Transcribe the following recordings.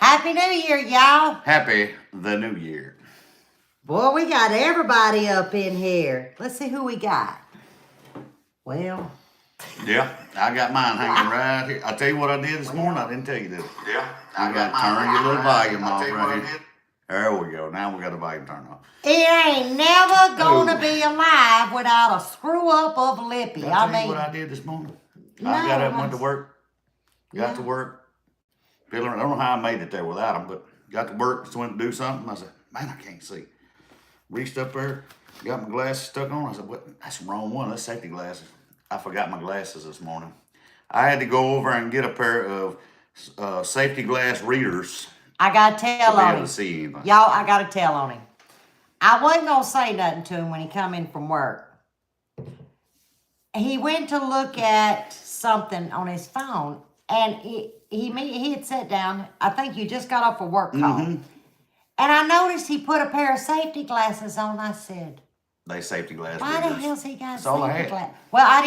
Happy New Year, y'all. Happy the New Year. Boy, we got everybody up in here. Let's see who we got. Well. Yeah, I got mine hanging right here. I tell you what I did this morning. I didn't tell you, did I? Yeah. You got to turn your little volume off right here. There we go. Now we got the volume turned off. It ain't never gonna be alive without a screw up of Lippy. Did I tell you what I did this morning? I got up and went to work. Got to work. I don't know how I made it there without them, but got to work, just went to do something. I said, man, I can't see. Reached up there, got my glasses stuck on. I said, what? That's the wrong one. That's safety glasses. I forgot my glasses this morning. I had to go over and get a pair of safety glass readers. I gotta tell on him. See anything. Y'all, I gotta tell on him. I wasn't gonna say nothing to him when he come in from work. He went to look at something on his phone, and he had sat down. I think you just got off a work call. And I noticed he put a pair of safety glasses on. I said, they safety glass why readers. the hell's he got That's all I safety had. glasses? Well, I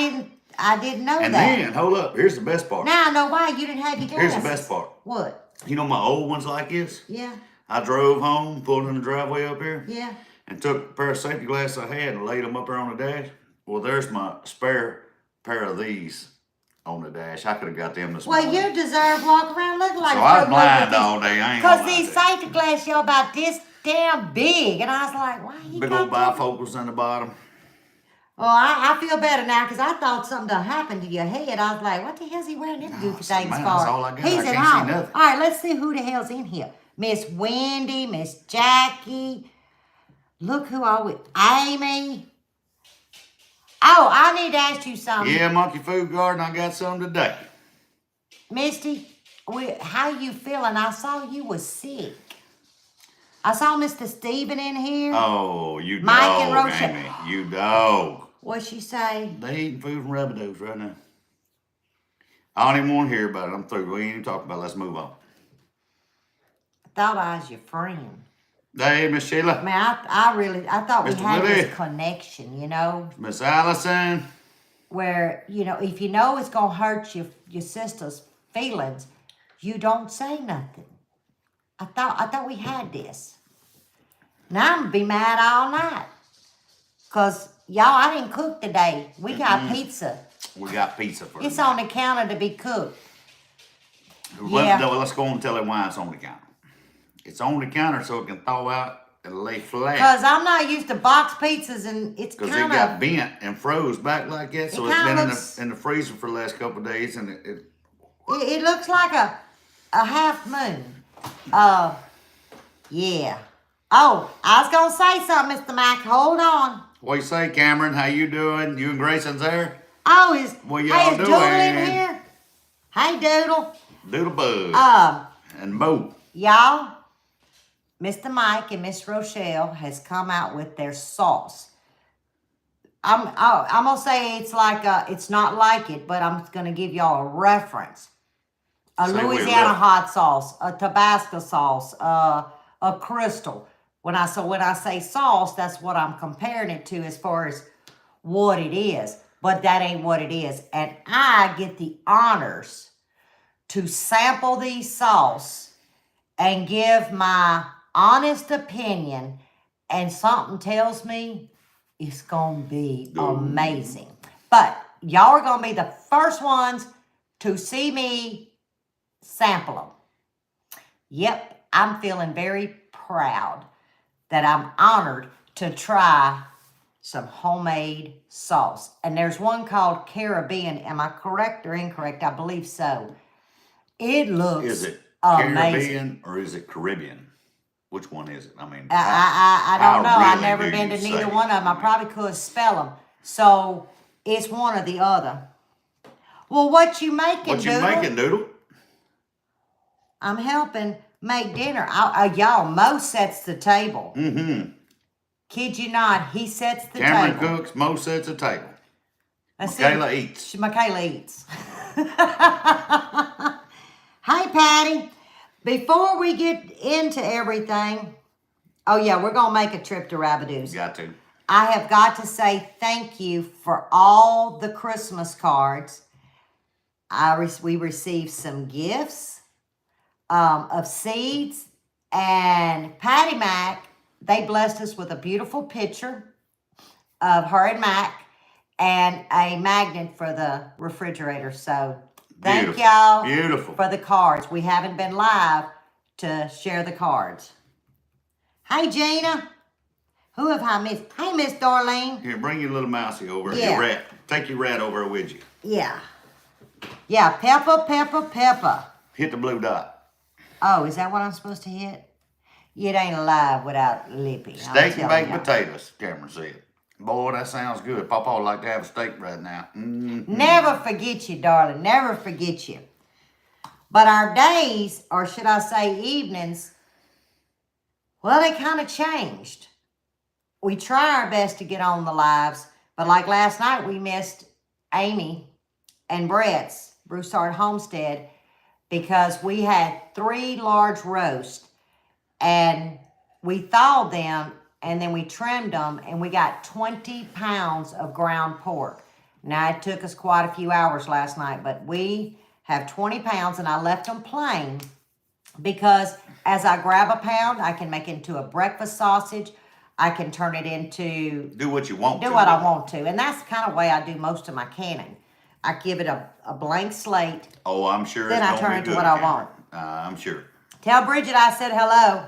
didn't know And that. then, hold up, here's the best part. Now I know why you didn't have your glasses. Here's the best part. What? You know my old ones like this? Yeah. I drove home, pulled in the driveway up here. Yeah. And took a pair of safety glasses I had and laid them up there on the dash. Well, there's my spare pair of these on the dash. I could have got them this morning. Well, you deserve walk around looking like so I was blind all day. I ain't because gonna lie these to you. safety glasses, y'all about this damn big. And I was like, why you Big got old them? bifocals on the bottom. Well, I feel better now because I thought something done happened to your head. I was like, what the hell's he wearing them goofy things man, for? that's all I got. He's I at can't see home. nothing. All right, let's see who the hell's in here. Miss Wendy, Miss Jackie. Look who all with Amy. Oh, I need to ask you something. Yeah, Monkey Food Garden, I got some today. Misty, how you feeling? I saw you was sick. I saw Mr. Steven in here. Oh, you Mike dog, and Rochelle. Amy. You dog. What'd she say? They eating food from Rabideau's right now. I don't even want to hear about it. I'm through. We ain't even talking about it. Let's move on. I thought I was your friend. Hey, Miss Sheila. Man, I thought we Mr. had Willie. this connection, you know, Miss Allison. where, you know, if you know it's going to hurt your sister's feelings, you don't say nothing. I thought we had this. Now I'm going to be mad all night. Because, y'all, I didn't cook today. We got pizza. We got pizza for It's tonight. on the counter to be cooked. Let's go and tell them why it's on the counter. It's on the counter so it can thaw out and lay flat. Because I'm not used to box pizzas, and it's Because kind it got of... bent and froze back like that. So It it's kinda been looks- in the freezer for the last couple of days. And It looks like a half moon. Yeah. Oh, I was going to say something, Mr. Mack. Hold on. what you say, Cameron? How you doing? You and Grayson's there? Oh, What hey, y'all is Doodle in doing? here? Hey, Doodle. Doodle Bug. And Mo. Y'all, Mr. Mike and Miss Rochelle has come out with their sauce. I'm going to say it's not like it, but I'm going to give y'all a reference. A Say we Louisiana love- hot sauce, a Tabasco sauce, a Crystal. When I say sauce, that's what I'm comparing it to as far as what it is. But that ain't what it is. And I get the honors to sample these sauce and give my honest opinion. And something tells me it's going to be amazing. But y'all are going to be the first ones to see me sample them. Yep, I'm feeling very proud that I'm honored to try some homemade sauce. And there's one called Caribbean. Am I correct or incorrect? I believe so. It looks Is it amazing. Caribbean or is it Caribbean? Which one is it? I mean, I don't know. I've never really been do to you neither say? one of them. I probably could spell them. So it's one or the other. Well, what you making, What you Doodle? making, Doodle? I'm helping make dinner. Y'all, Mo sets the table. Mm-hmm. Kid you not, he sets the Cameron table. cooks, Mo sets a table. Let's see. Michaela eats. Michaela eats. Hey, Patty. Before we get into everything, oh yeah, we're going to make a trip to Rabideau's. Got to. I have got to say thank you for all the Christmas cards. We received some gifts. of seeds. And Patty Mac, they blessed us with a beautiful picture of her and Mac and a magnet for the refrigerator. So thank y'all for the cards. We haven't been live to share the cards. Hey, Gina. Who have I missed? Hey, Miss Darlene. Here, bring your little mousey over. Yeah. Your rat. Take your rat over with you. Yeah. Yeah, Peppa, Peppa, Peppa. Hit the blue dot. Oh, is that what I'm supposed to hit? It ain't alive without Lippy. Steak and baked potatoes, Cameron said. Boy, that sounds good. Papa would like to have a steak right now. Mm-hmm. Never forget you, darling. Never forget you. But our days, or should I say evenings, well, they kind of changed. We try our best to get on the lives, but like last night, we missed Amy and Brett's Broussard Homestead because we had 3 large roasts, and we thawed them, and then we trimmed them, and we got 20 pounds of ground pork. Now, it took us quite a few hours last night, but we have 20 pounds, and I left them plain because as I grab a pound, I can make it into a breakfast sausage. I can turn it into... Do what you want to. Do what I want to. And that's the kind of way I do most of my canning. I give it a blank slate. Oh, I'm sure then it's I turn it to what I want. I'm sure. Tell Bridget I said hello.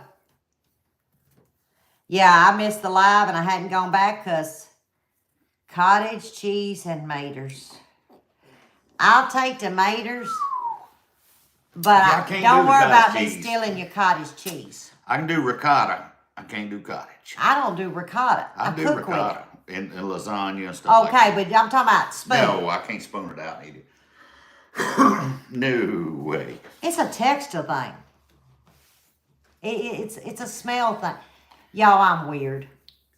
Yeah, I missed the live and I hadn't gone back because cottage cheese and maters. I'll take the maters, but don't worry about me stealing your cottage cheese. I can do ricotta. I can't do cottage. I don't do ricotta. I do ricotta and lasagna and stuff like that. Okay, but I'm talking about spoon. No, I can't spoon it out and eat it. No way. It's a texture thing. It's a smell thing. Y'all, I'm weird.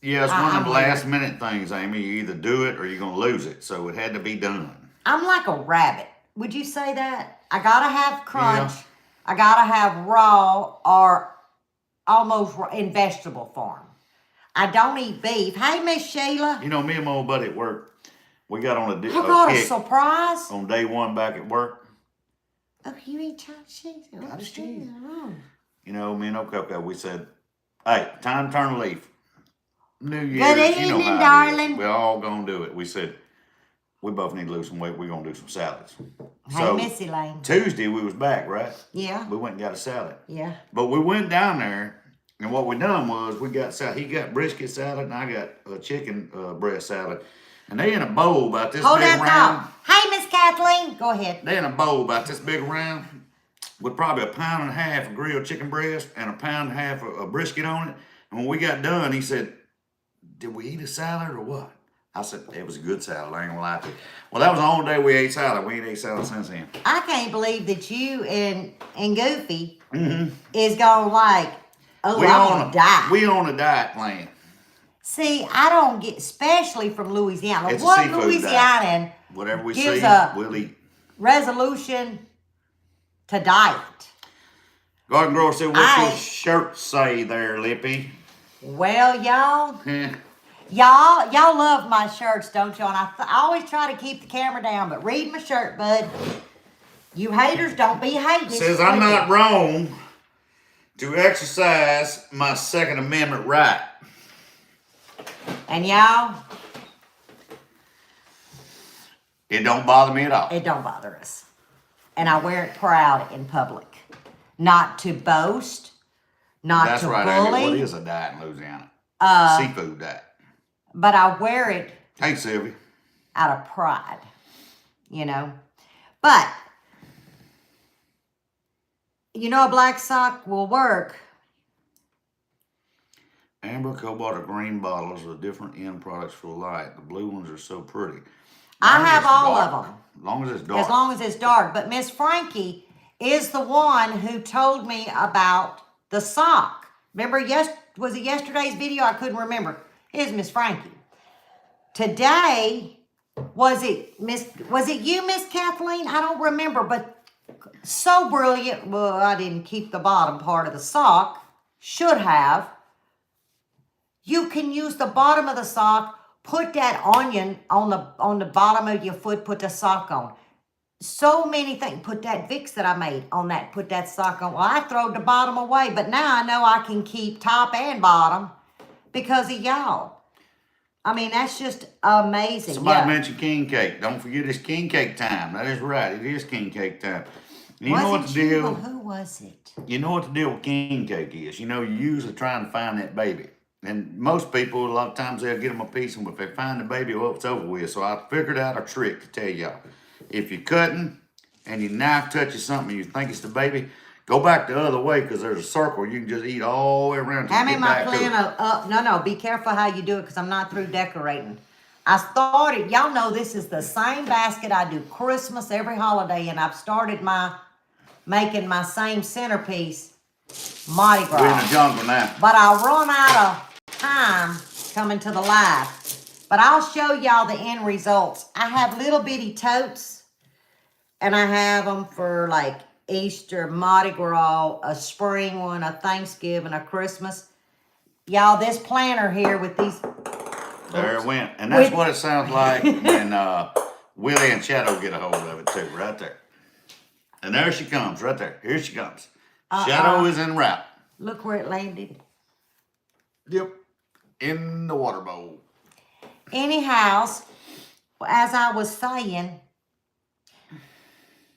Yeah, it's one of the last minute things, Amy. You either do it or you're going to lose it. So it had to be done. I'm like a rabbit. Would you say that? I got to have crunch. Yeah. I got to have raw or almost in vegetable form. I don't eat beef. Hey, Miss Sheila. You know, me and my old buddy at work, we got on a kick. I got a surprise. On day 1 back at work. Oh, you eat cottage cheese? Cottage cheese. You know, me and Coco, we said, hey, time to turn a leaf. New Year's, good evening, you know darling. We're all going to do it. We said, we both need to lose some weight. We're going to do some salads. Hey, so, Missy Lane. Tuesday, we was back, right? Yeah. We went and got a salad. Yeah. But we went down there, and what we done was we got salad. He got brisket salad, and I got a chicken breast salad. And they in a bowl about this big round. Hey, Miss Kathleen. Go ahead. They in a bowl about this big round with probably 1.5 pounds of grilled chicken breast and 1.5 pounds of brisket on it. And when we got done, he said, did we eat a salad or what? I said, it was a good salad. I ain't gonna lie to you. Well, that was the only day we ate salad. We ain't ate salad since then. I can't believe that you and Goofy is going like, oh, I'm on a diet. We on a diet plan. See, I don't get, especially from Louisiana. It's what a seafood Louisianan diet. Whatever we see, we'll eat. Resolution to diet. Garden Grower said, what's your shirt say there, Lippy? Well, y'all, y'all love my shirts, don't y'all? And I always try to keep the camera down, but read my shirt, bud. You haters, don't be hating. Says I'm not wrong to exercise my Second Amendment right. And y'all, it don't bother me at all. It don't bother us. And I wear it proud in public. Not to boast, not That's to right, bully. Amy. What is a diet in Louisiana? Seafood diet. But I wear it hey, Sylvia. Out of pride, you know. But, you know, a black sock will work. Amber, cobalt, or green bottles with different end products for light. The blue ones are so pretty. I have all of them. As long as it's dark. As long as it's dark. But Miss Frankie is the one who told me about the sock. Remember, was it yesterday's video? I couldn't remember. It's Miss Frankie. Today, was it you, Miss Kathleen? I don't remember, but so brilliant. Well, I didn't keep the bottom part of the sock. Should have. You can use the bottom of the sock, put that onion on the bottom of your foot, put the sock on. so many things. Put that Vicks that I made on that, put that sock on. Well, I throwed the bottom away, but now I know I can keep top and bottom because of y'all. I mean, that's just amazing. Somebody mentioned king cake. Don't forget it's king cake time. That is right. It is king cake time. And you know what the deal? Well, who was it? You know what the deal with king cake is? You know, you're usually trying to find that baby. And most people, a lot of times, they'll get them a piece, and if they find the baby, well, it's over with. So I figured out a trick to tell y'all. If you're cutting and your knife touches something and you think it's the baby, go back the other way because there's a circle. You can just eat all the way around. How many am I playing? No, be careful how you do it because I'm not through decorating. I started, y'all know this is the same basket I do Christmas every holiday, and I've started making my same centerpiece Mardi Gras. We're in the jungle now. But I'll run out of time coming to the live. But I'll show y'all the end results. I have little bitty totes, and I have them for like Easter, Mardi Gras, a spring one, a Thanksgiving, a Christmas. Y'all, this planter here with these. There it went. And that's what it sounds like when Willie and Shadow get a hold of it too, right there. And there she comes, right there. Here she comes. Shadow is en route. Look where it landed. Yep. In the water bowl. Anyhow, as I was saying,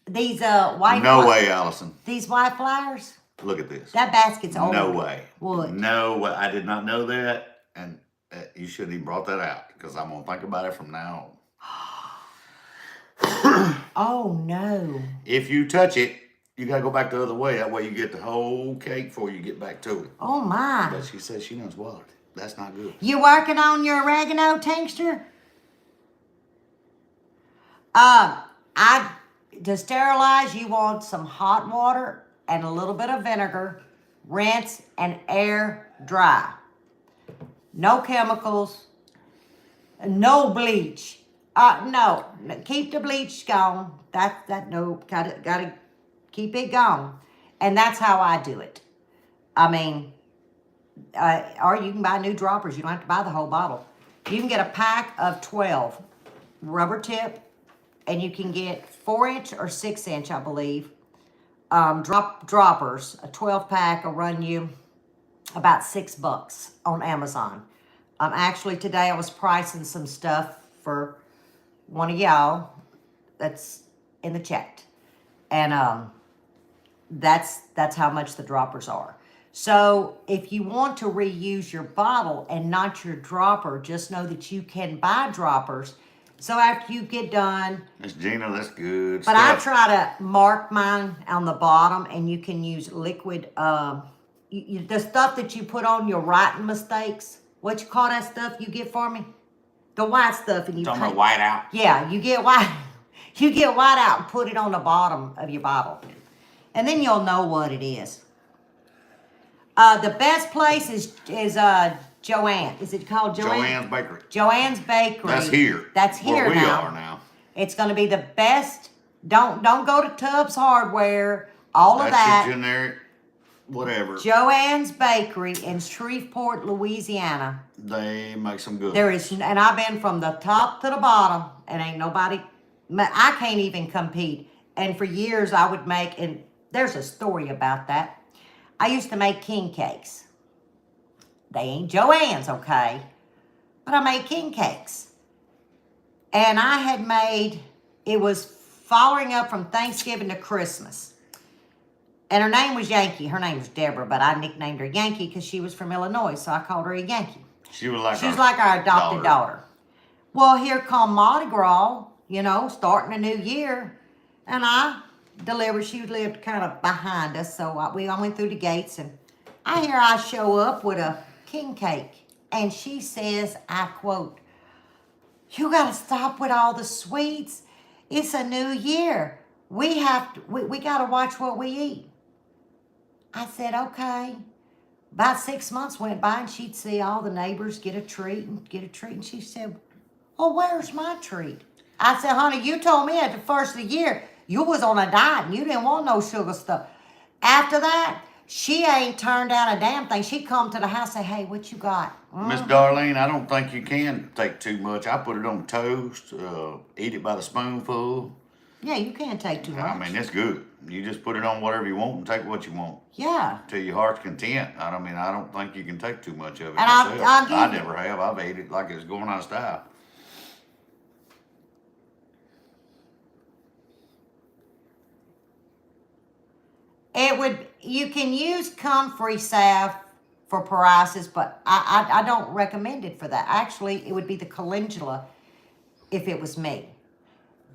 these white. No way, Allison. These white flowers. Look at this. That basket's old. No way. What? No way. I did not know that, and you shouldn't even brought that out because I'm gonna think about it from now on. Oh no! If you touch it, you gotta go back the other way. That way you get the whole cake before you get back to it. Oh my! But she says she knows what. That's not good. You working on your oregano tincture? To sterilize, you want some hot water and a little bit of vinegar. Rinse and air dry. No chemicals. No bleach. No. Keep the bleach gone. Gotta keep it gone. And that's how I do it. I mean, or you can buy new droppers. You don't have to buy the whole bottle. You can get a pack of 12 rubber tip, and you can get 4-inch or 6-inch, I believe, droppers. A 12 pack will run you about $6 on Amazon. Actually, today I was pricing some stuff for one of y'all that's in the chat, and that's how much the droppers are. So if you want to reuse your bottle and not your dropper, just know that you can buy droppers. So after you get done, Miss Gina, that's good but stuff. I try to mark mine on the bottom, and you can use liquid. The stuff that you put on your writing mistakes. What you call that stuff you get for me? The white stuff, and you talking about white out. Yeah, you get white. You get white out and put it on the bottom of your bottle, and then you'll know what it is. The best place is Joanne. Is it called Joanne? Joanne's Bakery. Joanne's Bakery. That's here. That's here where we now. are now. It's going to be the best. Don't go to Tubbs Hardware. All of that. That's your generic, whatever. Joanne's Bakery in Shreveport, Louisiana. They make some good. There is, and I've been from the top to the bottom, and ain't nobody. I can't even compete. And for years I would make, and there's a story about that. I used to make king cakes. They ain't Joanne's, okay? But I made king cakes. And I had made, it was following up from Thanksgiving to Christmas. And her name was Yankee. Her name was Deborah, but I nicknamed her Yankee because she was from Illinois, so I called her a Yankee. She was like our adopted daughter. Well, here come Mardi Gras, starting a new year. And I delivered. She lived kind of behind us, so I went through the gates, and I show up with a king cake, and she says, I quote, "You got to stop with all the sweets. It's a new year. We got to watch what we eat." I said, okay. About 6 months went by, and she'd see all the neighbors get a treat, and she said, "Oh, where's my treat?" I said, "Honey, you told me at the first of the year you was on a diet and you didn't want no sugar stuff." After that, she ain't turned down a damn thing. She come to the house and say, "Hey, what you got?" Miss Darlene, I don't think you can take too much. I put it on toast, eat it by the spoonful. Yeah, you can't take too much. I mean, it's good. You just put it on whatever you want and take what you want. Yeah. Till your heart's content. I don't think you can take too much of it And myself. I'll give I you- never have. I've ate it like it was going out of style. You can use comfrey salve for psoriasis, but I don't recommend it for that. Actually, it would be the calendula if it was me.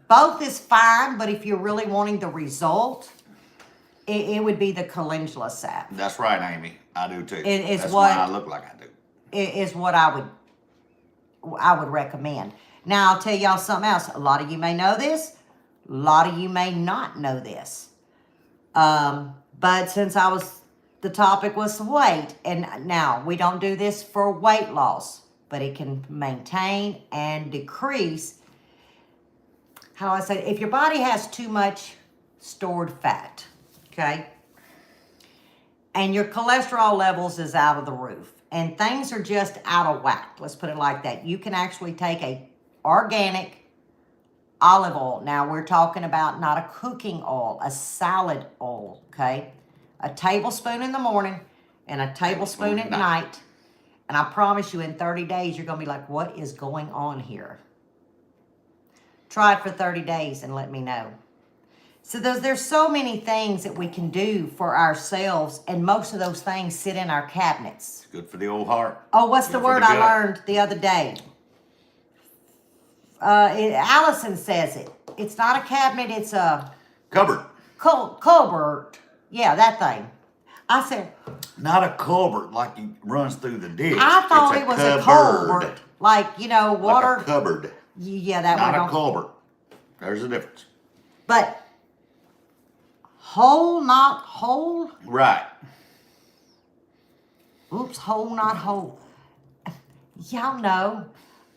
Both is fine, but if you're really wanting the result, it would be the calendula salve. That's right, Amy. I do too. It's That's what- why I look like I do. Is what I would recommend. Now, I'll tell y'all something else. A lot of you may know this. A lot of you may not know this. But since the topic was weight, and now we don't do this for weight loss, but it can maintain and decrease. How do I say it? If your body has too much stored fat, okay, and your cholesterol levels is out of the roof, and things are just out of whack, let's put it like that, you can actually take a organic olive oil. Now, we're talking about not a cooking oil, a salad oil, okay? A tablespoon in the morning and a tablespoon at night. And I promise you, in 30 days, you're going to be like, what is going on here? Try it for 30 days and let me know. So there's so many things that we can do for ourselves, and most of those things sit in our cabinets. It's good for the old heart. Oh, what's the Good for word the I gut. learned the other day? Allison says it. It's not a cabinet, it's a Cupboard. cupboard. Yeah, that thing. I said, Not a culvert like he runs through the ditch. I thought It's it was cupboard. a culvert. Like, water. Like a cupboard. Yeah, that Not one. a culvert. There's a difference. But whole, not whole. Right. Oops, whole, not whole. Y'all know.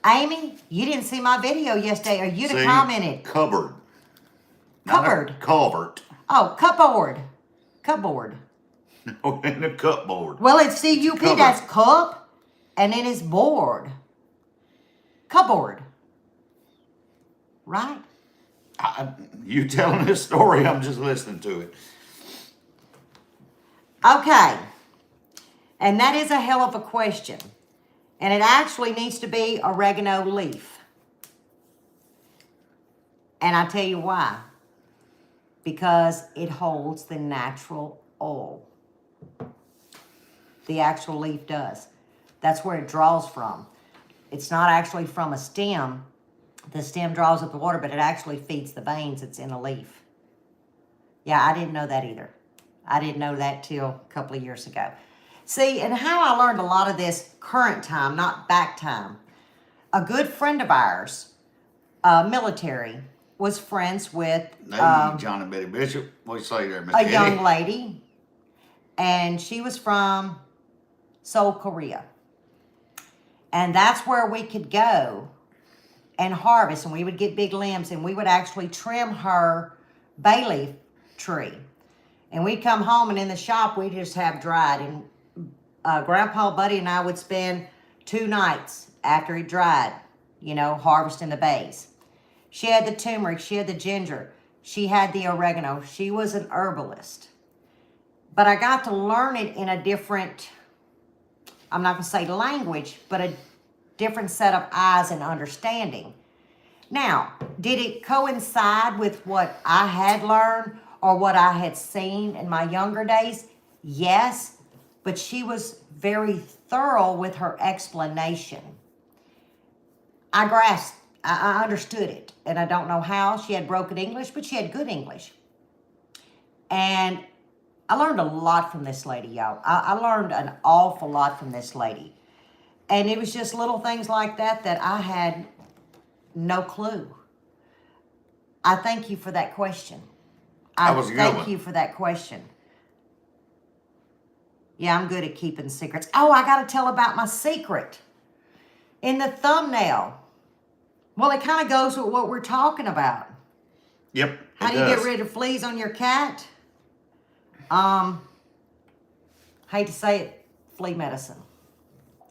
Amy, you didn't see my video yesterday, or you'd have See? commented. Cupboard. Not Cupboard. a culvert. Oh, cupboard. Cupboard. No, in a cupboard. Well, it's C-U-P, Cupboard. that's cup, and then it's board. Cupboard. Right? You telling this story, I'm just listening to it. Okay. And that is a hell of a question. And it actually needs to be oregano leaf. And I tell you why. Because it holds the natural oil. The actual leaf does. That's where it draws from. It's not actually from a stem. The stem draws up the water, but it actually feeds the veins that's in a leaf. Yeah, I didn't know that either. I didn't know that till a couple of years ago. See, and how I learned a lot of this current time, not back time. A good friend of ours, military, was friends with John and Betty Bishop. What you say there, Miss a Eddie? young lady, and she was from Seoul, Korea. And that's where we could go and harvest, and we would get big limbs, and we would actually trim her bay leaf tree. And we'd come home, and in the shop, we'd just have dried. And Grandpa, Buddy, and I would spend 2 nights after it dried, harvesting the bays. She had the turmeric, she had the ginger, she had the oregano. She was an herbalist. But I got to learn it in a different, I'm not going to say language, but a different set of eyes and understanding. Now, did it coincide with what I had learned or what I had seen in my younger days? Yes, but she was very thorough with her explanation. I grasped, I understood it, and I don't know how. She had broken English, but she had good English. And I learned a lot from this lady, y'all. I learned an awful lot from this lady. And it was just little things like that I had no clue. I thank you for that question. That was a good thank one. you for that question. Yeah, I'm good at keeping secrets. Oh, I got to tell about my secret. In the thumbnail. Well, it kind of goes with what we're talking about. Yep. How do you get rid of fleas on your cat? Hate to say it, flea medicine.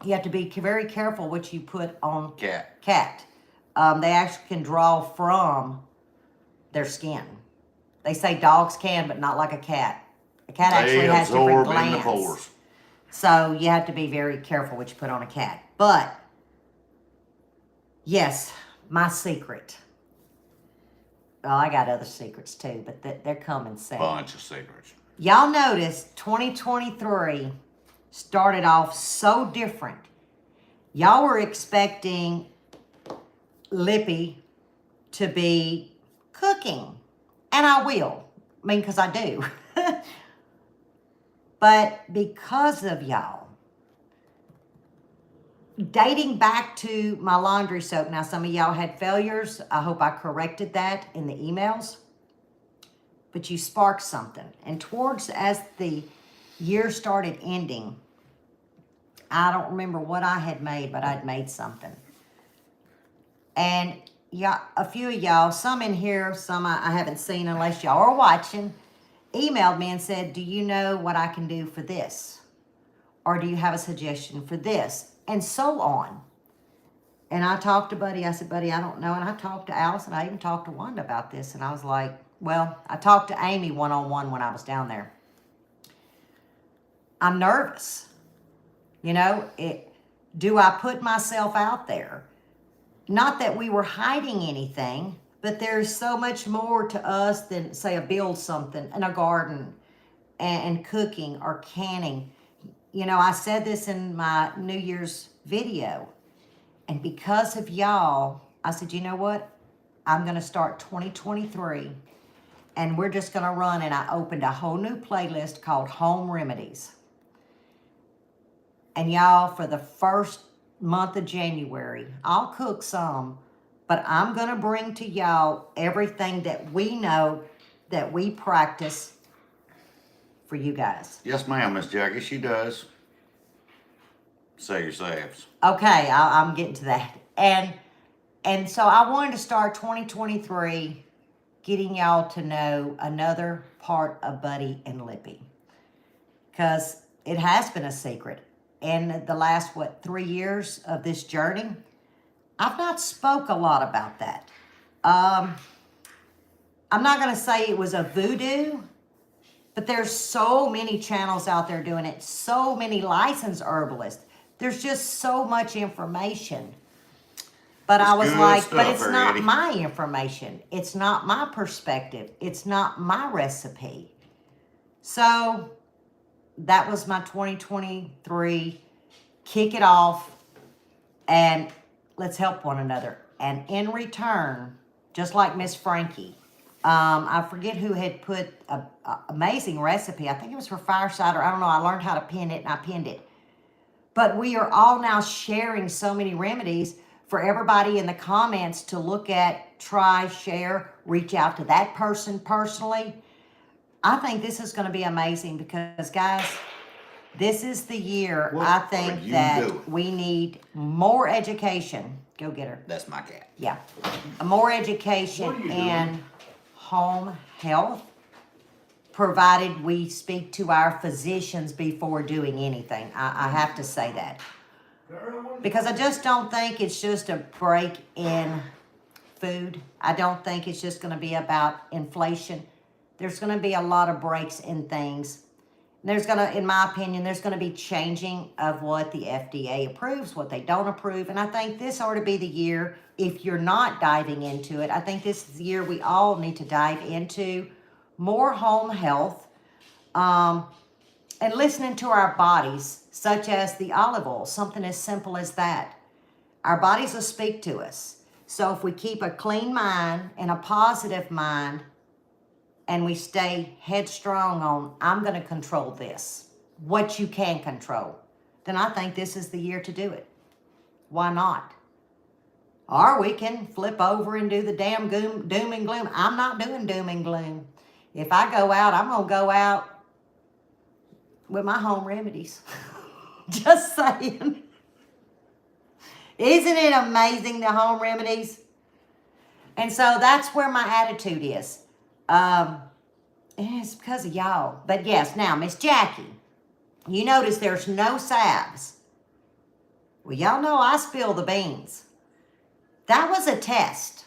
You have to be very careful what you put on Cat. cat. They actually can draw from their skin. They say dogs can, but not like a cat. A cat They actually has different absorb in the glands. pores. So you have to be very careful what you put on a cat. But, yes, my secret. Well, I got other secrets too, but they're coming soon. Bunch of secrets. Y'all notice 2023 started off so different. Y'all were expecting Lippy to be cooking. And I will. I mean, because I do. But because of y'all, dating back to my laundry soap, now some of y'all had failures. I hope I corrected that in the emails. But you sparked something. And towards as the year started ending, I don't remember what I had made, but I'd made something. And yeah, a few of y'all, some in here, some I haven't seen unless y'all are watching, emailed me and said, do you know what I can do for this? Or do you have a suggestion for this? And so on. And I talked to Buddy. I said, Buddy, I don't know. And I talked to Alice, and I even talked to Wanda about this. And I was like, well, I talked to Amy one-on-one when I was down there. I'm nervous. You know, do I put myself out there? Not that we were hiding anything, but there's so much more to us than, say, a build something in a garden and cooking or canning. You know, I said this in my New Year's video. And because of y'all, I said, you know what? I'm going to start 2023. And we're just going to run. And I opened a whole new playlist called Home Remedies. And y'all, for the first month of January, I'll cook some, but I'm going to bring to y'all everything that we know, that we practice for you guys. Yes, ma'am, Miss Jackie. She does. Say your saves. Okay, I'm getting to that. And so I wanted to start 2023 getting y'all to know another part of Buddy and Lippy. Because it has been a secret. In the last, 3 years of this journey, I've not spoke a lot about that. I'm not going to say it was a voodoo, but there's so many channels out there doing it, so many licensed herbalists. There's just so much information. But I was like, but it's not my information. It's not my perspective. It's not my recipe. So that was my 2023, kick it off, and let's help one another. And in return, just like Miss Frankie, I forget who had put an amazing recipe. I think it was for Fireside, or I don't know. I learned how to pin it, and I pinned it. But we are all now sharing so many remedies for everybody in the comments to look at, try, share, reach out to that person personally. I think this is going to be amazing because, guys, this is the year I think that we need more education. Go get her. That's my cat. Yeah. More education in home health, provided we speak to our physicians before doing anything. I have to say that. Because I just don't think it's just a break in food. I don't think it's just going to be about inflation. There's going to be a lot of breaks in things. There's going to, in my opinion, there's going to be changing of what the FDA approves, what they don't approve. And I think this ought to be the year, if you're not diving into it, I think this is the year we all need to dive into more home health and listening to our bodies, such as the olive oil, something as simple as that. Our bodies will speak to us. So if we keep a clean mind and a positive mind, and we stay headstrong on, I'm going to control this, what you can control, then I think this is the year to do it. Why not? Or we can flip over and do the damn doom and gloom. I'm not doing doom and gloom. If I go out, I'm going to go out with my home remedies. Just saying. Isn't it amazing, the home remedies? And so that's where my attitude is. It's because of y'all. But yes, now, Miss Jackie, you notice there's no salves. Well, y'all know I spill the beans. That was a test.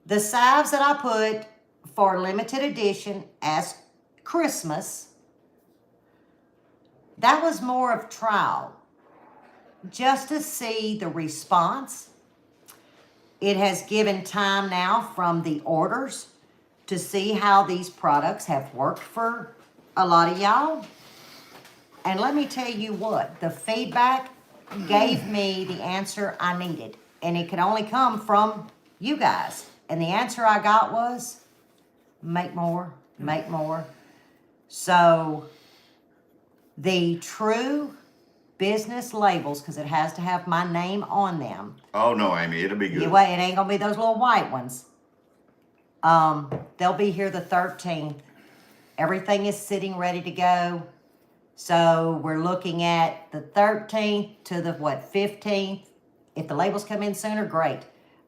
The salves that I put for limited edition as Christmas, that was more of trial, just to see the response. It has given time now from the orders to see how these products have worked for a lot of y'all. And let me tell you what, the feedback gave me the answer I needed. And it could only come from you guys. And the answer I got was, make more, make more. So the true business labels, because it has to have my name on them. Oh no, Amy, it'll be good. It ain't gonna be those little white ones. They'll be here the 13th. Everything is sitting ready to go. So we're looking at the 13th to the 15th. If the labels come in sooner, great.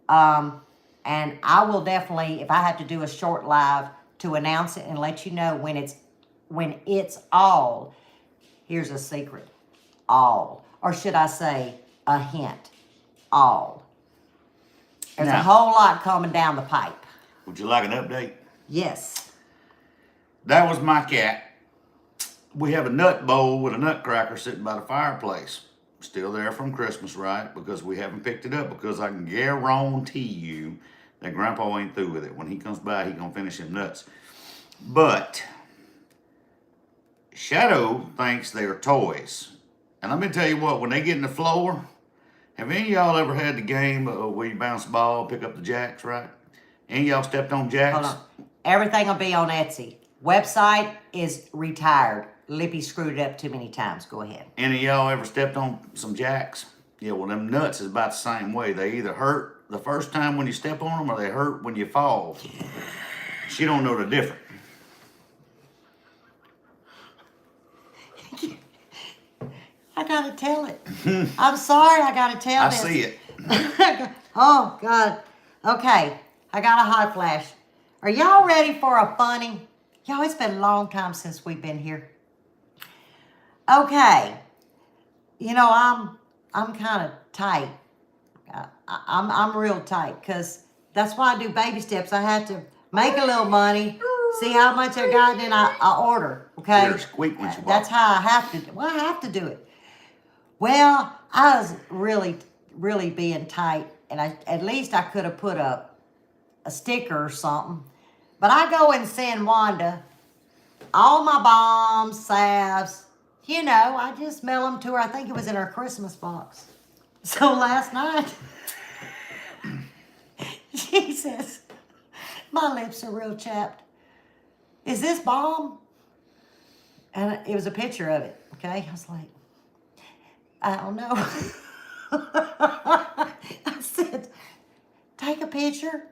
And I will definitely, if I have to do a short live to announce it and let you know when it's all. Here's a secret. All, or should I say a hint, all. There's a whole lot coming down the pipe. Would you like an update? Yes. That was my cat. We have a nut bowl with a nutcracker sitting by the fireplace. Still there from Christmas, right? Because we haven't picked it up, because I can guarantee you that Grandpa ain't through with it. When he comes by, he gonna finish them nuts. But Shadow thinks they're toys. And let me tell you what, when they get in the floor, have any of y'all ever had the game where you bounce the ball, pick up the jacks, right? Any of y'all stepped on jacks? Hold on. Everything will be on Etsy. Website is retired. Lippy screwed it up too many times. Go ahead. Any of y'all ever stepped on some jacks? Yeah, well, them nuts is about the same way. They either hurt the first time when you step on them, or they hurt when you fall. She don't know the difference. I gotta tell it. I'm sorry, I gotta tell this. I see it. Oh, God. Okay, I got a hot flash. Are y'all ready for a funny? Y'all, it's been a long time since we've been here. Okay. You know, I'm kind of tight. I'm real tight, because that's why I do baby steps. I have to make a little money, see how much I got, and then I order, okay? You're a squeak when you walk. That's how I have to. Well, I have to do it. Well, I was really, really being tight, and at least I could have put a sticker or something. But I go and send Wanda all my bombs, salves. You know, I just mail them to her. I think it was in her Christmas box. So last night, she says, my lips are real chapped. Is this balm? And it was a picture of it, okay? I was like, I don't know. I said, take a picture.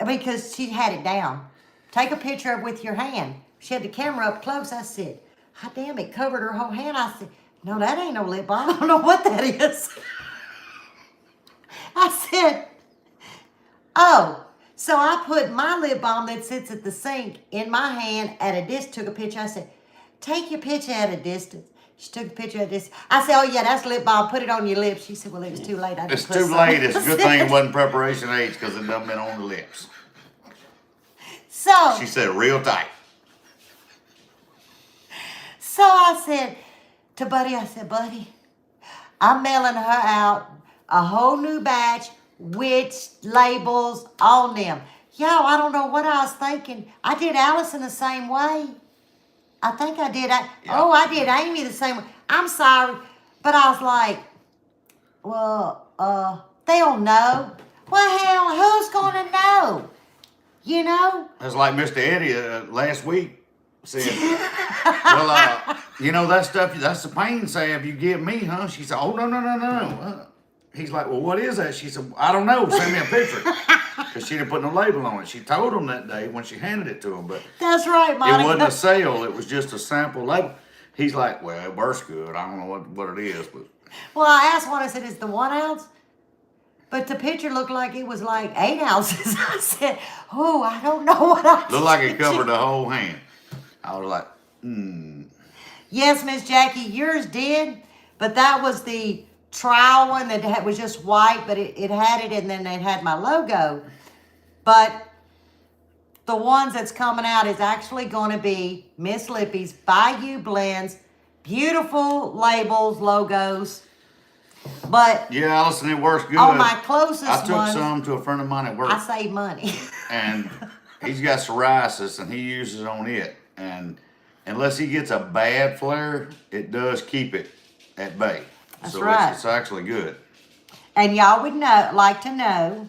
Because she had it down. Take a picture of it with your hand. She had the camera up close. I said, hot damn, it covered her whole hand. I said, no, that ain't no lip balm. I don't know what that is. I said, oh, so I put my lip balm that sits at the sink in my hand at a distance, took a picture. I said, take your picture at a distance. She took a picture of this. I said, oh, yeah, that's lip balm. Put it on your lips. She said, well, it was too late. It's too late. It's a good thing it wasn't preparation H, because it done been on the lips. So She said real tight. So I said to Buddy, I said, Buddy, I'm mailing her out a whole new batch with labels on them. Yo, I don't know what I was thinking. I did Allison the same way. I think I did. Oh, I did Amy the same way. I'm sorry. But I was like, well, they don't know. Well, hell, who's going to know? You know? It's like Mr. Eddie last week said, well, you know, that stuff, that's the pain salve you give me, huh? She said, oh, no. He's like, well, what is that? She said, I don't know. Send me a picture. Because she didn't put no label on it. She told him that day when she handed it to him, but that's right, Monica. It wasn't a sale. It was just a sample label. He's like, well, it works good. I don't know what it is, but. Well, I asked one. I said, "Is the 1 ounce?" But the picture looked like it was like 8 ounces. I said, "Oh, I don't know what I." Looked like it covered the whole hand. I was like, Yes, Miss Jackie, yours did, but that was the trial one that was just white, but it had it, and then it had my logo. But the ones that's coming out is actually going to be Miss Lippy's Bayou Blends. Beautiful labels, logos. But Yeah, Allison, it works good. on my closest I took ones, some to a friend of mine at work. I save money. And he's got psoriasis and he uses on it. And unless he gets a bad flare, it does keep it at bay. That's so right. It's actually good. And y'all would like to know,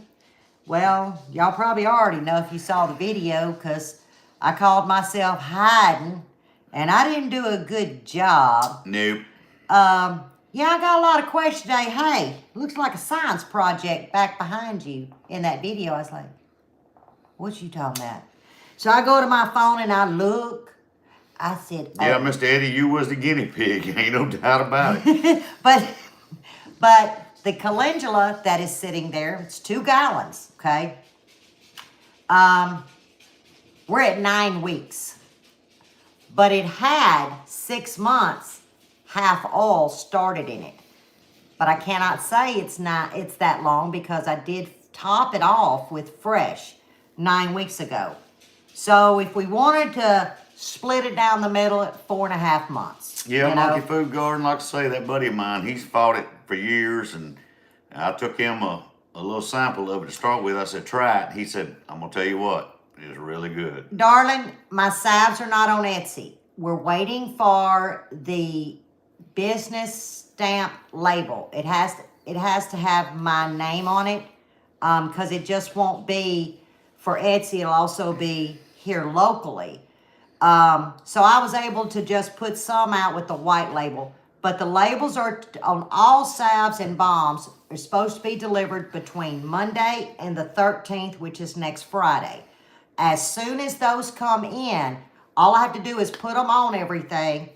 well, y'all probably already know if you saw the video, because I called myself hiding, and I didn't do a good job. Nope. Yeah, I got a lot of questions today. Hey, looks like a science project back behind you in that video. I was like, what you talking about? So I go to my phone and I look. I said, oh. Yeah, Mr. Eddie, you was the guinea pig. Ain't no doubt about it. But the calendula that is sitting there, it's 2 gallons, okay? We're at 9 weeks. But it had 6 months, half oil started in it. But I cannot say it's that long, because I did top it off with fresh 9 weeks ago. So if we wanted to split it down the middle at 4.5 months. Yeah, Monkey Food Garden, like I say, that buddy of mine, he's fought it for years, and I took him a little sample of it to start with. I said, try it. He said, I'm going to tell you what, it's really good. Darling, my salves are not on Etsy. We're waiting for the business stamp label. It has to have my name on it, because it just won't be for Etsy. It'll also be here locally. So I was able to just put some out with the white label. But the labels are on all salves and balms are supposed to be delivered between Monday and the 13th, which is next Friday. As soon as those come in, all I have to do is put them on everything,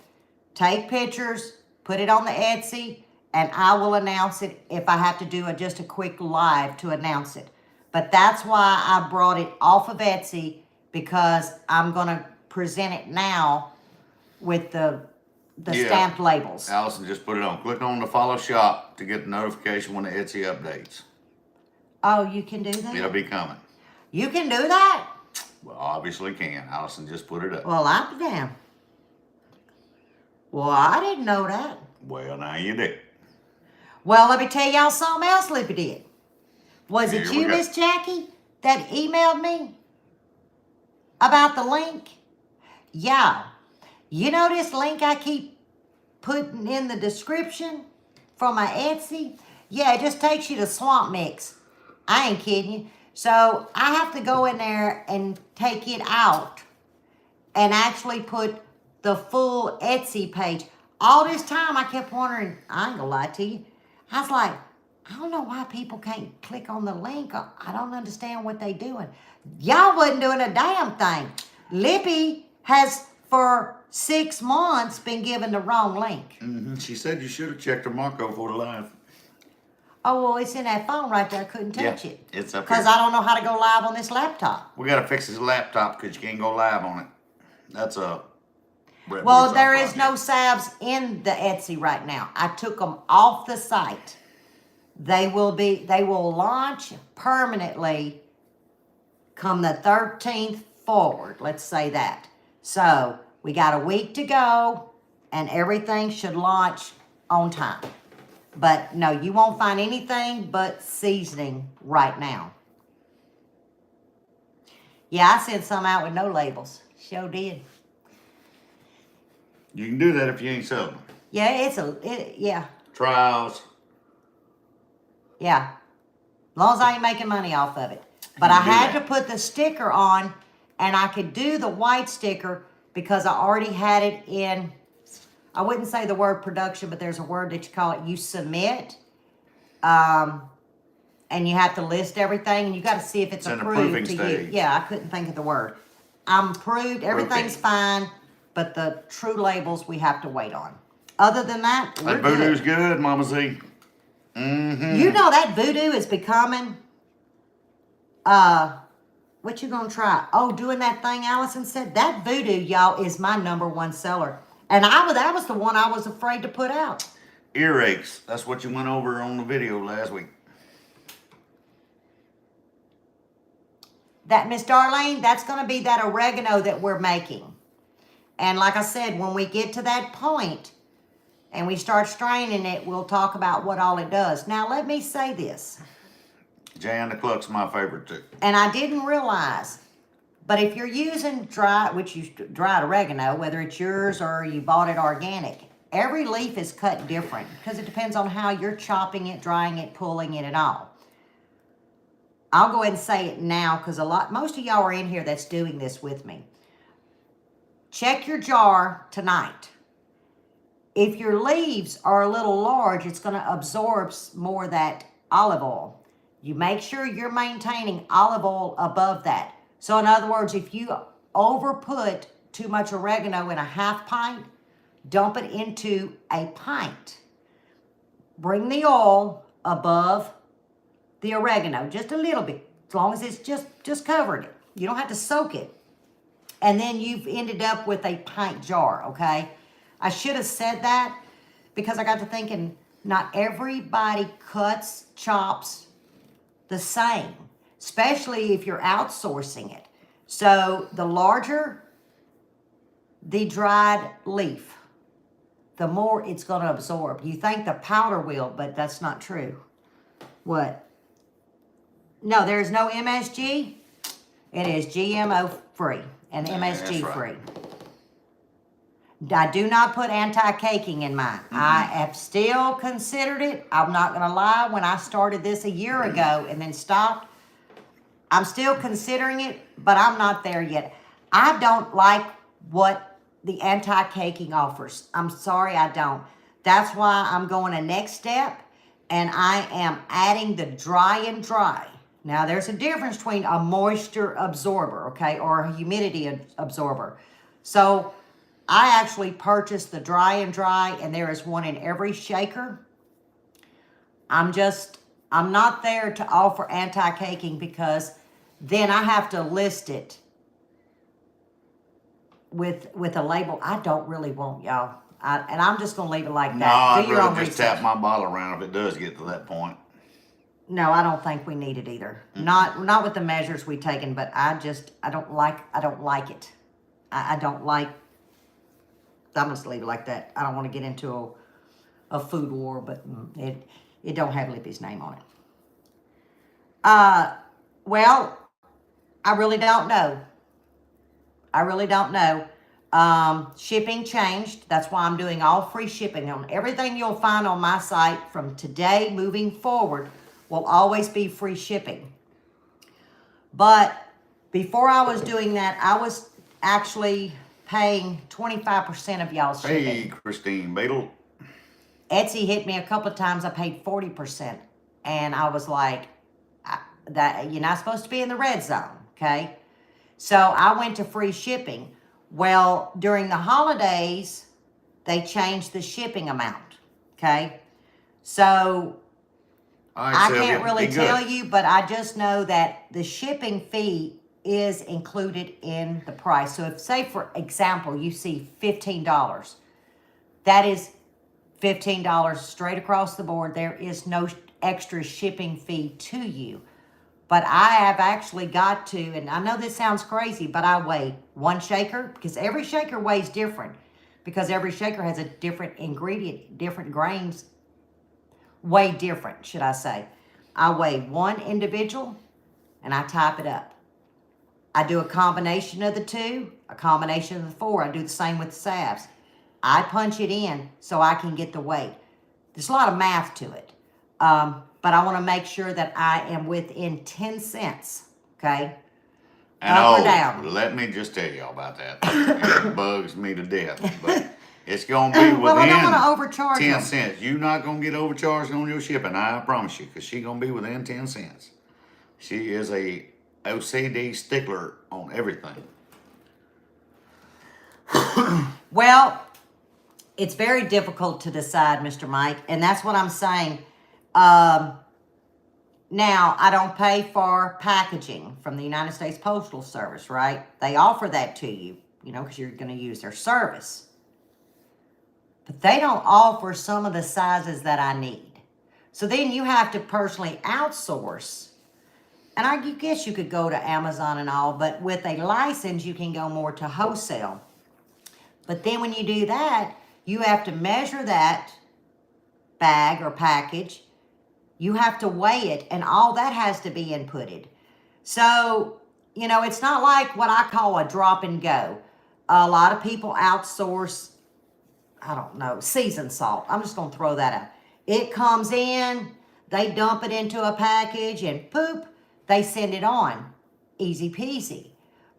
take pictures, put it on the Etsy, and I will announce it if I have to do just a quick live to announce it. But that's why I brought it off of Etsy, because I'm going to present it now with the stamped labels. Allison, just put it on. Click on the follow shop to get the notification when the Etsy updates. Oh, you can do that? It'll be coming. You can do that? Well, obviously can. Allison just put it up. Well, I'm down. Well, I didn't know that. Well, now you do. Well, let me tell y'all something else Lippy did. Was it Here we you, go. Miss Jackie, that emailed me about the link? Yeah. You know this link I keep putting in the description for my Etsy? Yeah, it just takes you to Swamp Mix. I ain't kidding you. So I have to go in there and take it out and actually put the full Etsy page. All this time I kept wondering, I ain't gonna lie to you, I was like, I don't know why people can't click on the link. I don't understand what they doing. Y'all wasn't doing a damn thing. Lippy has for 6 months been given the wrong link. Mm-hmm. She said you should have checked her Marco for the live. Oh, well, it's in that phone right there. I couldn't touch it. It's up here. Because I don't know how to go live on this laptop. We got to fix his laptop because you can't go live on it. That's a... Well, there is no salves in the Etsy right now. I took them off the site. They will launch permanently come the 13th forward. Let's say that. So we got a week to go and everything should launch on time. But no, you won't find anything but seasoning right now. Yeah, I sent some out with no labels. Sure did. You can do that if you ain't selling them. Yeah, yeah. Trials. Yeah. As long as I ain't making money off of it. But I had to put the sticker on, and I could do the white sticker because I already had it in, I wouldn't say the word production, but there's a word that you call it, you submit. And you have to list everything, and you got to see if it's in the approved proofing to stage. you. Yeah, I couldn't think of the word. I'm approved, everything's fine, but the true labels we have to wait on. Other than that, we're That voodoo's good. good, Mama Z. Mm-hmm. You know that voodoo is becoming, what you gonna try? Oh, doing that thing Allison said? That voodoo, y'all, is my #1 seller. And that was the one I was afraid to put out. Earaches. That's what you went over on the video last week. that, Miss Darlene, that's going to be that oregano that we're making. And like I said, when we get to that point and we start straining it, we'll talk about what all it does. Now, let me say this. Jan the Cluck's my favorite too. And I didn't realize, but if you're using dried oregano, whether it's yours or you bought it organic, every leaf is cut different because it depends on how you're chopping it, drying it, pulling it, and all. I'll go ahead and say it now because most of y'all are in here that's doing this with me. Check your jar tonight. If your leaves are a little large, it's going to absorb more of that olive oil. You make sure you're maintaining olive oil above that. So in other words, if you overput too much oregano in a half pint, dump it into a pint. Bring the oil above the oregano, just a little bit, as long as it's just covered it. You don't have to soak it. And then you've ended up with a pint jar, okay? I should have said that because I got to thinking, not everybody chops the same, especially if you're outsourcing it. So the larger the dried leaf, the more it's going to absorb. You think the powder will, but that's not true. What? No, there's no MSG. It is GMO free and MSG free. I do not put anti-caking in mine. I have still considered it. I'm not going to lie. When I started this a year ago and then stopped, I'm still considering it, but I'm not there yet. I don't like what the anti-caking offers. I'm sorry, I don't. That's why I'm going a next step, and I am adding the dry and dry. Now, there's a difference between a moisture absorber, okay, or a humidity absorber. So I actually purchased the dry and dry, and there is one in every shaker. I'm not there to offer anti-caking because then I have to list it with a label I don't really want, y'all. And I'm just going to leave it like that. No, I'd Do your own rather just research. tap my bottle around if it does get to that point. No, I don't think we need it either. Not with the measures we've taken, but I don't like it. I don't like, I'm just leave it like that. I don't want to get into a food war, but it don't have Lippy's name on it. Well, I really don't know. Shipping changed. That's why I'm doing all free shipping on everything you'll find on my site from today moving forward will always be free shipping. But before I was doing that, I was actually paying 25% of y'all's shipping. Hey, Christine Beadle. Etsy hit me a couple of times. I paid 40%. And I was like, that you're not supposed to be in the red zone, okay? So I went to free shipping. Well, during the holidays, they changed the shipping amount, okay? So I can't really tell you, but I just know that the shipping fee is included in the price. So if, say, for example, you see $15, that is $15 straight across the board. There is no extra shipping fee to you. But I have actually got to, and I know this sounds crazy, but I weigh one shaker because every shaker weighs different because every shaker has a different ingredient, different grains weigh different, should I say. I weigh one individual and I type it up. I do a combination of the two, a combination of the four. I do the same with the salves. I punch it in so I can get the weight. There's a lot of math to it. But I want to make sure that I am within 10 cents, okay? And up or down. Let me just tell y'all about that. It bugs me to death. But it's going to be within well, I don't want to overcharge 10 them. cents. You're not going to get overcharged on your shipping, I promise you, because she's going to be within 10 cents. She is a OCD stickler on everything. Well, it's very difficult to decide, Mr. Mike, and that's what I'm saying. Now, I don't pay for packaging from the United States Postal Service, right? They offer that to you, because you're going to use their service. But they don't offer some of the sizes that I need. So then you have to personally outsource and I guess you could go to Amazon and all, but with a license, you can go more to wholesale. But then when you do that, you have to measure that bag or package. You have to weigh it, and all that has to be inputted. So, you know, it's not like what I call a drop and go. A lot of people outsource, I don't know, seasoned salt. I'm just going to throw that out. It comes in, they dump it into a package, and poop, they send it on. Easy peasy.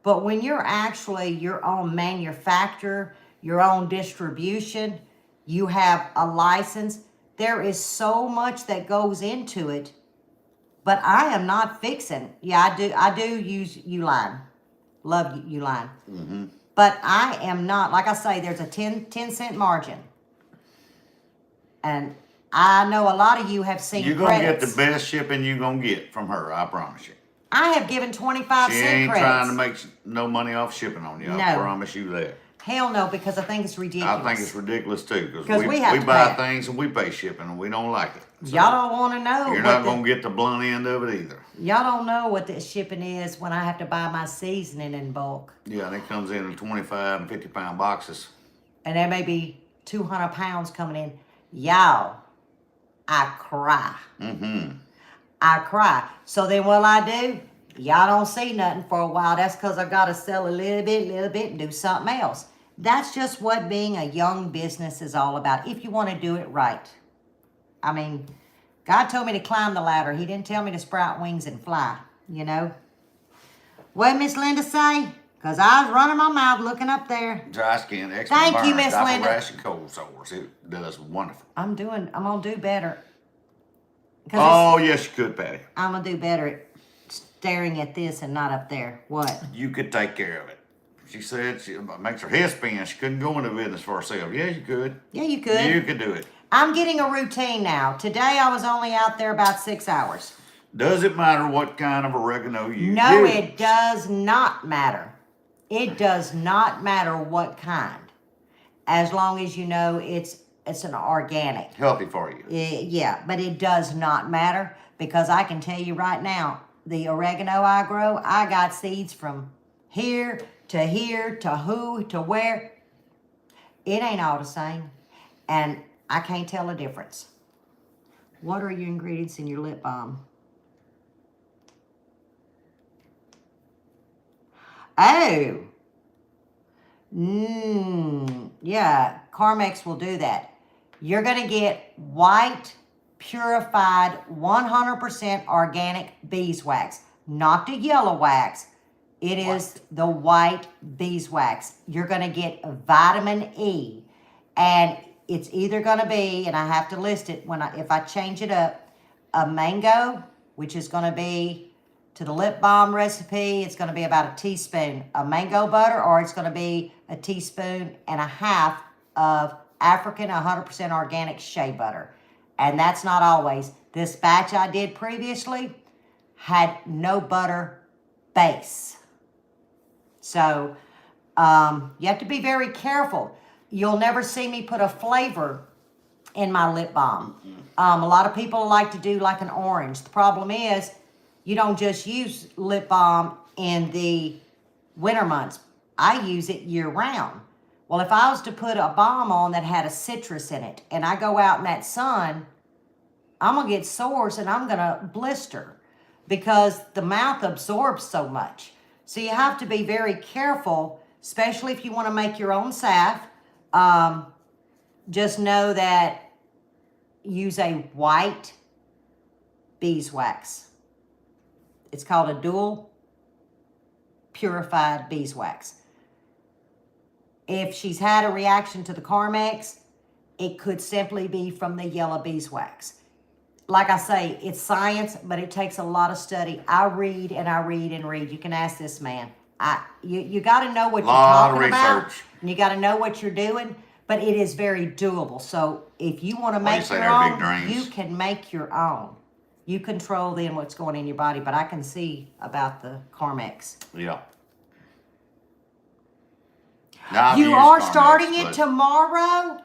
But when you're actually your own manufacturer, your own distribution, you have a license, there is so much that goes into it. But I am not fixing. Yeah, I do use Uline. Love Uline. Mm-hmm. But I am not, like I say, there's a 10-cent margin. And I know a lot of you have seen You're going to get credits. the best shipping you're going to get from her, I promise you. I have given 25 She cent ain't credits. trying to make no money off shipping on you. I No. promise you that. Hell no, because I think it's ridiculous. I think it's ridiculous too, 'Cause we have to buy pay it. things and we pay shipping and we don't like it. So Y'all don't want to know. you're not going to get the blunt end of it either. Y'all don't know what the shipping is when I have to buy my seasoning in bulk. Yeah, and it comes in 25 and 50 pound boxes. And there may be 200 pounds coming in. Y'all, I cry. Mm-hmm. I cry. So then what I do? Y'all don't see nothing for a while. That's because I got to sell a little bit, and do something else. That's just what being a young business is all about, if you want to do it right. I mean, God told me to climb the ladder. He didn't tell me to sprout wings and fly, you know. What did Miss Linda say? Because I was running my mouth looking up there. Dry skin, eczema, Thank you, burns, Miss diaper Linda. rash, and cold sores. It does wonderful. I'm going to do better. Oh, yes, you could, Patty. I'm going to do better at staring at this and not up there. What? You could take care of it. She said it makes her head spin. She couldn't go into business for herself. Yeah, you could. Yeah, you could. You could do it. I'm getting a routine now. Today I was only out there about 6 hours. Does it matter what kind of oregano you No, use? it does not matter. It does not matter what kind. As long as you know it's an organic. Healthy for you. Yeah, but it does not matter because I can tell you right now, the oregano I grow, I got seeds from here to who to where. It ain't all the same. And I can't tell the difference. What are your ingredients in your lip balm? Oh. Yeah, Carmex will do that. You're going to get white, purified, 100% organic beeswax. Not the yellow wax. It is the white beeswax. You're going to get vitamin E. And it's either going to be, and I have to list it if I change it up, a mango, which is going to be, to the lip balm recipe, it's going to be about a teaspoon of mango butter, or it's going to be a teaspoon and a half of African 100% organic shea butter. And that's not always. This batch I did previously had no butter base. So you have to be very careful. You'll never see me put a flavor in my lip balm. A lot of people like to do like an orange. The problem is you don't just use lip balm in the winter months. I use it year round. Well, if I was to put a balm on that had a citrus in it and I go out in that sun, I'm going to get sores and I'm going to blister because the mouth absorbs so much. So you have to be very careful, especially if you want to make your own salve. Just know that use a white beeswax. It's called a dual purified beeswax. If she's had a reaction to the Carmex, it could simply be from the yellow beeswax. Like I say, it's science, but it takes a lot of study. I read and I read and read. You can ask this man. You got to know what you're talking about, and you got to know what you're doing. But it is very doable. So if you want to make your own, you can make your own. You control then what's going in your body. But I can see about the Carmex. Yeah. You are starting it tomorrow?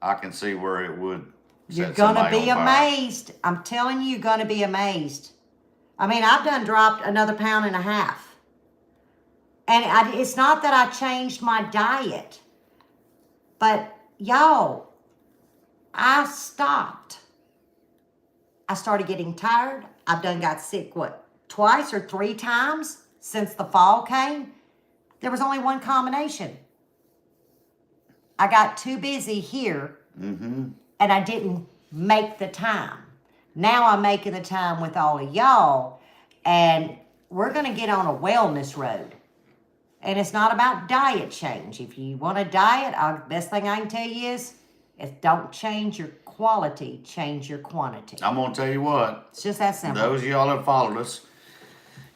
I can see where it would. You're going to be amazed. I'm telling you, you're going to be amazed. I mean, I've done dropped another 1.5 pounds. And it's not that I changed my diet. But y'all, I stopped. I started getting tired. I've done got sick, what, twice or 3 times since the fall came? There was only one combination. I got too busy here, and I didn't make the time. Now I'm making the time with all of y'all, and we're going to get on a wellness road. And it's not about diet change. If you want to diet, the best thing I can tell you is don't change your quality, change your quantity. I'm going to tell you what. It's just that simple. Those of y'all that followed us,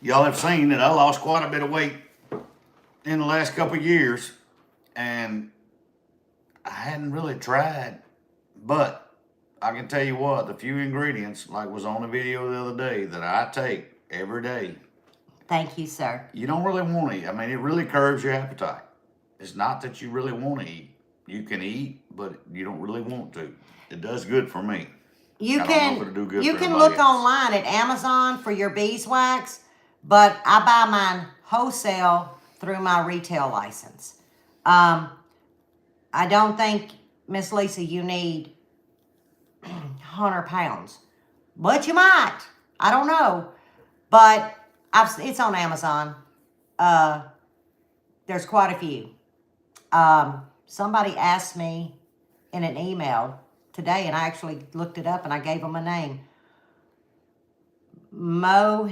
y'all have seen that I lost quite a bit of weight in the last couple of years. And I hadn't really tried. But I can tell you what, the few ingredients, like was on the video the other day, that I take every day. Thank you, sir. You don't really want to eat. I mean, it really curbs your appetite. It's not that you really want to eat. You can eat, but you don't really want to. It does good for me. You I don't know if it'll do good you for can everybody look else. online at Amazon for your beeswax, but I buy mine wholesale through my retail license. I don't think, Miss Lisa, you need 100 pounds, but you might. I don't know, but it's on Amazon. There's quite a few. Somebody asked me in an email today, and I actually looked it up and I gave them a name. Mo.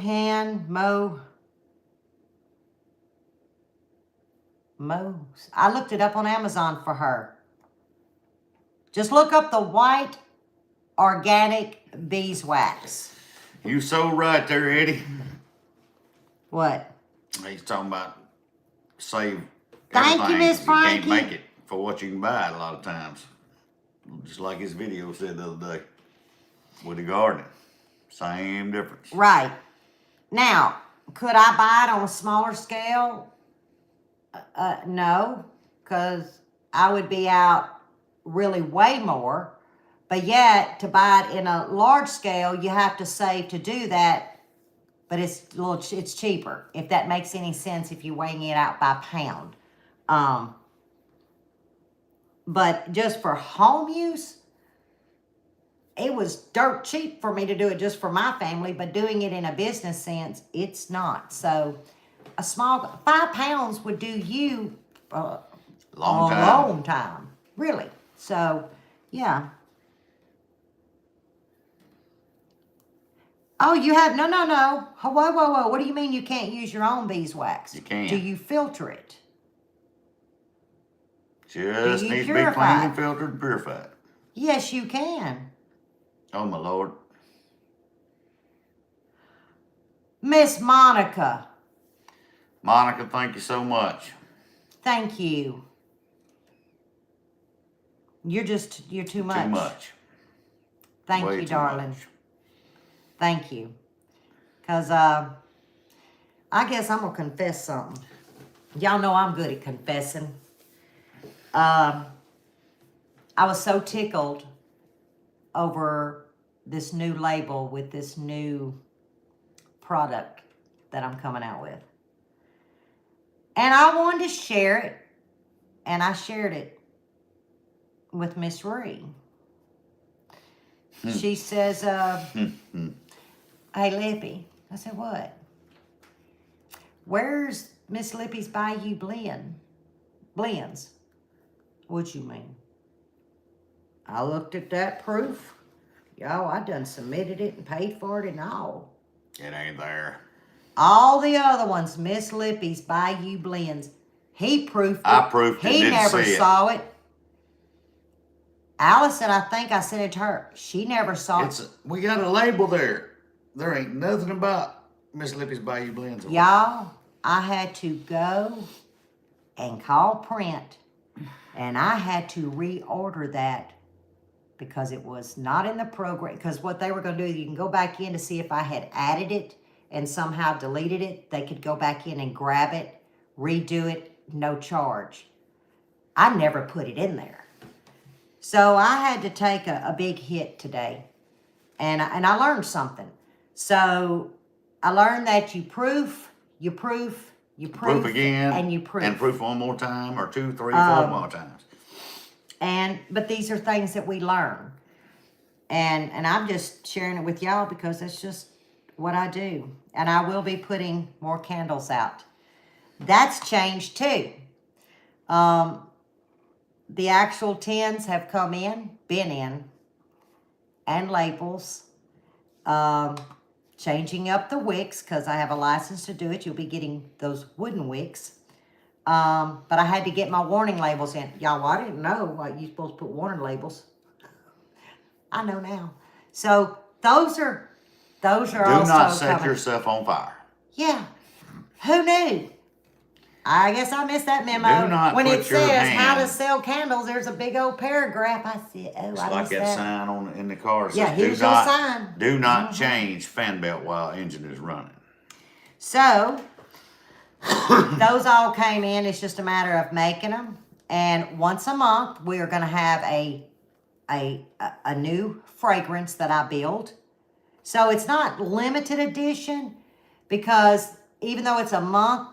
I looked it up on Amazon for her. Just look up the white organic beeswax. You so right there, Eddie. What? He's talking about save Thank you, everything. Miss You Frankie. can't make it for what you can buy a lot of times. Just like his video said the other day with the gardening. Same difference. Right. Now, could I buy it on a smaller scale? No, because I would be out really way more. But yet, to buy it in a large scale, you have to save to do that. But it's cheaper, if that makes any sense, if you're weighing it out by pound. But just for home use, it was dirt cheap for me to do it just for my family, but doing it in a business sense, it's not. So a small 5 pounds would do you a long time, really. So, yeah. Oh, you have, no. Whoa. What do you mean you can't use your own beeswax? You can. Do you filter it? Just Do you needs to be purify cleaned it? and filtered and purified. Yes, you can. Oh, my Lord. Miss Monica, Monica, thank you so much. thank you. You're too much. Too much. Thank Way you, too darling. much. Thank you. Because I guess I'm going to confess something. Y'all know I'm good at confessing. I was so tickled over this new label with this new product that I'm coming out with. And I wanted to share it. And I shared it with Miss Ree. She says, hey, Lippy. I said, what? Where's Miss Lippy's Bayou blends? What you mean? I looked at that proof. Yo, I done submitted it and paid for it and all. It ain't there. All the other ones, Miss Lippy's Bayou blends. He proofed it. I proofed it, He didn't never see it. saw it. Allison, I think I sent it to her. She never saw it. We got a label there. There ain't nothing about Miss Lippy's Bayou Blends. Y'all, I had to go and call print, and I had to reorder that because it was not in the program. Because what they were going to do, you can go back in to see if I had added it and somehow deleted it. They could go back in and grab it, redo it, no charge. I never put it in there. So I had to take a big hit today, and I learned something. So I learned that you proof, you proof, you proof, again, and you proof. And proof one more time, or 2, 3, 4 more times. But these are things that we learn. And I'm just sharing it with y'all because that's just what I do. And I will be putting more candles out. That's changed too. The actual tins have been in, and labels. Changing up the wicks because I have a license to do it. You'll be getting those wooden wicks. But I had to get my warning labels in. Y'all, I didn't know what you're supposed to put warning labels. I know now. So those are also Do not set coming. yourself on fire. Yeah. Who knew? I guess I missed that memo. Do not when put it your says how to hand- sell candles, there's a big old paragraph. I said, oh, It's I like missed that that. sign in the car. It Yeah, says, here's your sign. Do not change fan belt while engine is running. So, those all came in. It's just a matter of making them. And once a month, we are going to have a new fragrance that I build. So it's not limited edition because even though it's a month,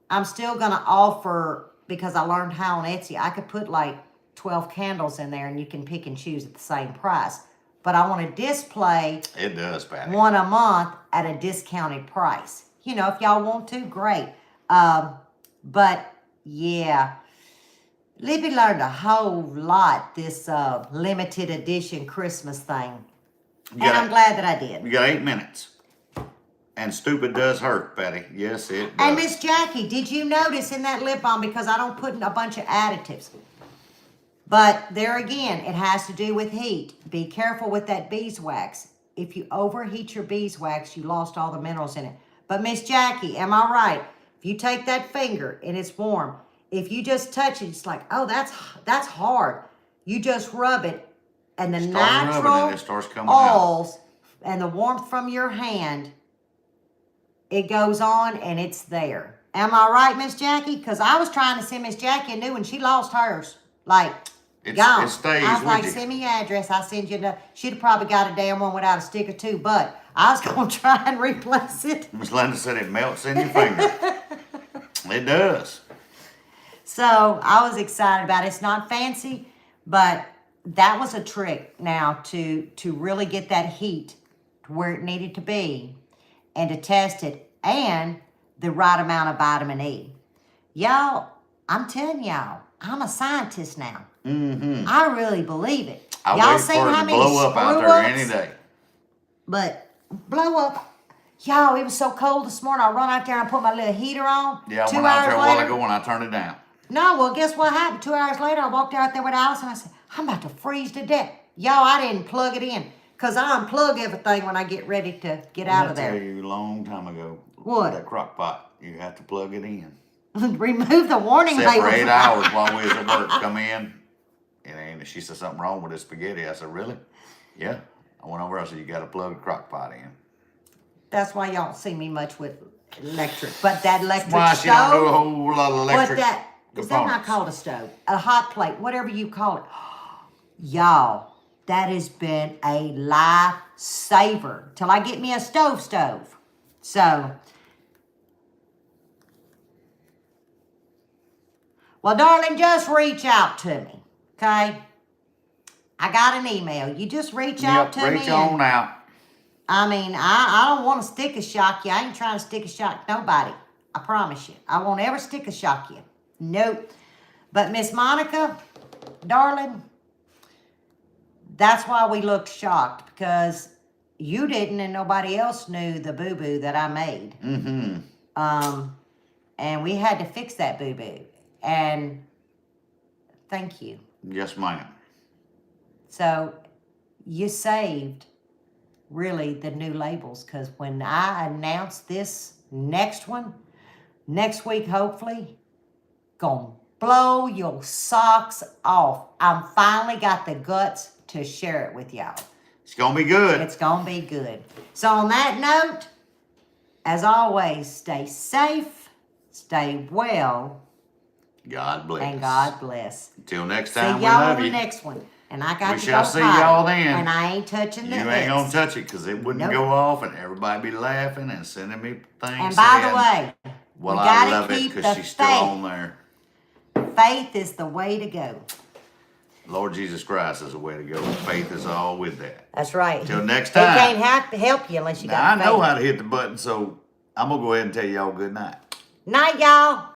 I'm still going to offer, because I learned how on Etsy, I could put like 12 candles in there and you can pick and choose at the same price. But I want to display It does, Patty. one a month at a discounted price. You know, if y'all want to, great. But yeah, Lippy learned a whole lot this limited edition Christmas thing. And I'm glad that I did. You got 8 minutes. And stupid does hurt, Patty. Yes, it does. And Miss Jackie, did you notice in that lip balm, because I don't put a bunch of additives, but there again, it has to do with heat. Be careful with that beeswax. If you overheat your beeswax, you lost all the minerals in it. But Miss Jackie, am I right? If you take that finger and it's warm, if you just touch it, it's like, oh, that's hard. You just rub it, and the natural it starts coming oils and the warmth from your hand, it goes on and it's there. Am I right, Miss Jackie? Because I was trying to send Miss Jackie a new one. She lost hers. Like, gone. It stays I was like, with you. send me your address. I'll send you the. She'd have probably got a damn one without a sticker too, but I was going to try and replace it. Miss Linda said it melts in your finger. It does. So I was excited about it. It's not fancy, but that was a trick now to really get that heat to where it needed to be and to test it and the right amount of vitamin E. Y'all, I'm telling y'all, I'm a scientist now. Mm-hmm. I really believe it. I Y'all wait seen for it how to many blow up out there screw-ups? any day. But blow up. Y'all, it was so cold this morning. I run out there and I put my little heater on. Yeah, I 2 went out hours there a later. while ago and I turned it down. No, well, guess what happened? 2 hours later, I walked out there with Alice and I said, I'm about to freeze to death. Y'all, I didn't plug it in because I unplug everything when I get ready to get out of I tell there. you a long time ago. What? That crock pot. You have to plug it in. Remove the warning Except label. for 8 hours while we was at work. Come in. And she said something wrong with the spaghetti. I said, really? Yeah. I went over. I said, you got to plug the crock pot in. That's why y'all don't see me much with electric. But that electric Why stove. she don't do a whole lot of electric Is that not called a stove? A hot plate, whatever you call it. Y'all, that has been a lifesaver till I get me a stove. So, well, darling, just reach out to me, okay? I got an email. You just reach out to me. Reach on out. I mean, I don't want to sticker shock you. I ain't trying to sticker shock nobody. I promise you. I won't ever sticker shock you. Nope. But Miss Monica, darling, that's why we looked shocked, because you didn't and nobody else knew the boo-boo that I made. Mm-hmm. And we had to fix that boo-boo. And thank you. Yes, ma'am. So you saved really the new labels, because when I announce this next one, next week hopefully, gonna blow your socks off. I'm finally got the guts to share it with y'all. It's going to be good. It's gonna be good. So on that note, as always, stay safe, stay well, God bless. And God bless. Until next See time, we y'all love on the you. next one. And I got We to shall go see potty, y'all then. and I ain't touching the You ain't gonna X. touch it because it wouldn't Nope. go off and everybody be laughing and sending me things. And by the saying, way, well, we I gotta love it keep because the she's still on there. faith is the way to go. Lord Jesus Christ is the way to go. Faith is all with that. That's right. Till next He time. can't have to help you unless you Now, got I faith. know how to hit the button, so I'm going to go ahead and tell y'all good night. Night, y'all.